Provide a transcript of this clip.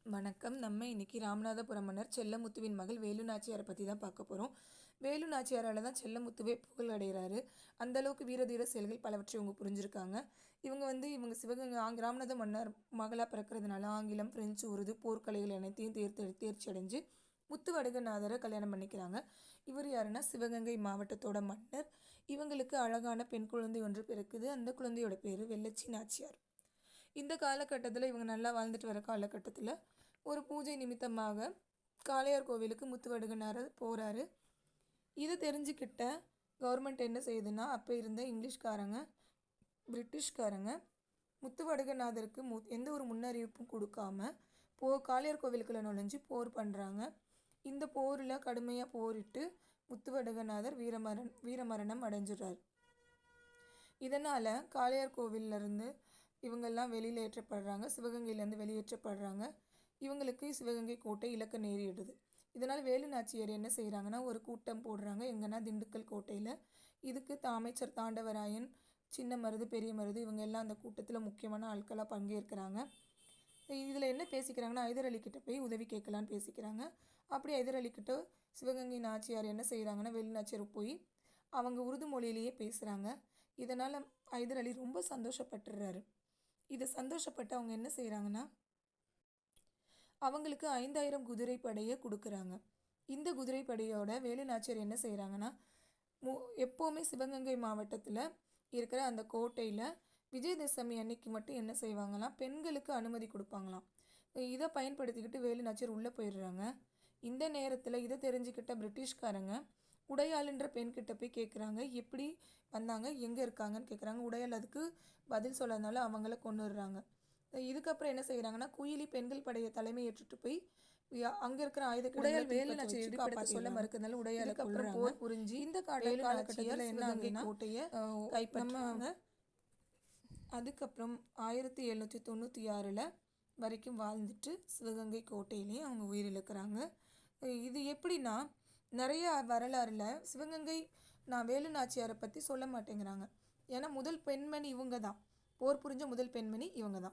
வணக்கம். நம்ம இன்னைக்கு ராமநாதபுரம் மன்னர் செல்லமுத்துவின் மகள் வேலு நாச்சியாரை பற்றி தான் பார்க்க போகிறோம். வேலு நாச்சியாரால் தான் செல்லமுத்துவே புகழ் அடைகிறாரு. அந்த அளவுக்கு வீரதீர செயல்கள் பலவற்றை இவங்க புரிஞ்சிருக்காங்க. இவங்க சிவகங்கை ராமநாத மன்னர் மகளாக பிறக்கிறதுனால ஆங்கிலம், பிரெஞ்சு, உருது போர்க்கலைகள் அனைத்தையும் தேர்ச்சி அடைஞ்சு முத்துவடுகநாதரை கல்யாணம் பண்ணிக்கிறாங்க. இவர் யாருன்னா சிவகங்கை மாவட்டத்தோட மன்னர். இவங்களுக்கு அழகான பெண் குழந்தை ஒன்று பிறக்குது. அந்த குழந்தையோட பேர் வெள்ளச்சி நாச்சியார். இந்த காலகட்டத்தில் இவங்க நல்லா வாழ்ந்துட்டு வர காலகட்டத்தில் ஒரு பூஜை நிமித்தமாக காளையார் கோவிலுக்கு முத்துவடுகனார் போகிறாரு. இதை தெரிஞ்சுக்கிட்ட கவர்மெண்ட் என்ன செய்யுதுன்னா, அப்போ இருந்த இங்கிலீஷ்காரங்க, பிரிட்டிஷ்காரங்க முத்துவடுகநாதருக்கு எந்த ஒரு முன்னறிவிப்பும் கொடுக்காம காளையார் கோவிலுக்குள்ள நுழைஞ்சு போர் பண்ணுறாங்க. இந்த போரில் கடுமையாக போரிட்டு முத்துவடுகநாதர் வீரமரணம் அடைஞ்சிடுறார். இதனால் காளையார் கோவிலிருந்து இவங்கெல்லாம் வெளியில் ஏற்றப்படுறாங்க. சிவகங்கையிலேருந்து வெளியேற்றப்படுறாங்க. இவங்களுக்கு சிவகங்கை கோட்டை இலக்க நேரிடுது. இதனால் வேலு நாச்சியார் என்ன செய்கிறாங்கன்னா, ஒரு கூட்டம் போடுறாங்க. எங்கன்னா திண்டுக்கல் கோட்டையில். இதுக்கு அமைச்சர் தாண்டவராயன், சின்ன மருது, பெரிய மருது இவங்க எல்லாம் அந்த கூட்டத்தில் முக்கியமான ஆட்களாக பங்கேற்கிறாங்க. இதில் என்ன பேசிக்கிறாங்கன்னா, ஐதர் அலி கிட்ட போய் உதவி கேட்கலான்னு பேசிக்கிறாங்க. அப்படி ஐதர் அலி கிட்ட சிவகங்கை நாச்சியார் என்ன செய்கிறாங்கன்னா, வேலு நாச்சியார் போய் அவங்க உருது மொழியிலேயே பேசுகிறாங்க. இதனால் ஐதர் அலி ரொம்ப சந்தோஷப்பட்டுறாரு. இதை சந்தோஷப்பட்டு அவங்க என்ன செய்கிறாங்கன்னா, அவங்களுக்கு 5000 குதிரைப்படையை கொடுக்குறாங்க. இந்த குதிரைப்படையோட வேலு நாச்சியார் என்ன செய்கிறாங்கன்னா, எப்போவுமே சிவகங்கை மாவட்டத்தில் இருக்கிற அந்த கோட்டையில் விஜயதசமி அன்னைக்கு மட்டும் என்ன செய்வாங்களாம், பெண்களுக்கு அனுமதி கொடுப்பாங்களாம். இதை பயன்படுத்திக்கிட்டு வேலு நாச்சியார் உள்ளே போயிடுறாங்க. இந்த நேரத்தில் இதை தெரிஞ்சுக்கிட்ட பிரிட்டிஷ்காரங்க உடையாளுன்ற பெண்கிட்ட போய் கேட்குறாங்க, எப்படி வந்தாங்க, எங்கே இருக்காங்கன்னு கேட்குறாங்க. உடையாள் அதுக்கு பதில் சொல்லாதனால அவங்கள கொன்னுடுறாங்க. இதுக்கப்புறம் என்ன செய்கிறாங்கன்னா, குயிலி பெண்கள் படையை தலைமை ஏற்றுட்டு போய் அங்கே இருக்கிற உடையாள் வேலு நாச்சியார் காப்பாற்ற சொல்ல மறுக்கிறதுனால உடையாளுக்கு அப்புறம் போர் புரிஞ்சு இந்த காலகட்டத்தில் என்ன ஆகுதுன்னா, கோட்டையை கைப்பற்றாங்க. அதுக்கப்புறம் 1796 வரைக்கும் வாழ்ந்துட்டு சிவகங்கை கோட்டையிலேயே அவங்க உயிரிழக்கிறாங்க. இது எப்படின்னா, நிறைய வரலாறுல சிவகங்கை வேலு நாச்சியாரை பற்றி சொல்ல மாட்டேங்கிறாங்க. ஏன்னா முதல் பெண்மணி இவங்க தான். போர் புரிஞ்ச முதல் பெண்மணி இவங்க தான்.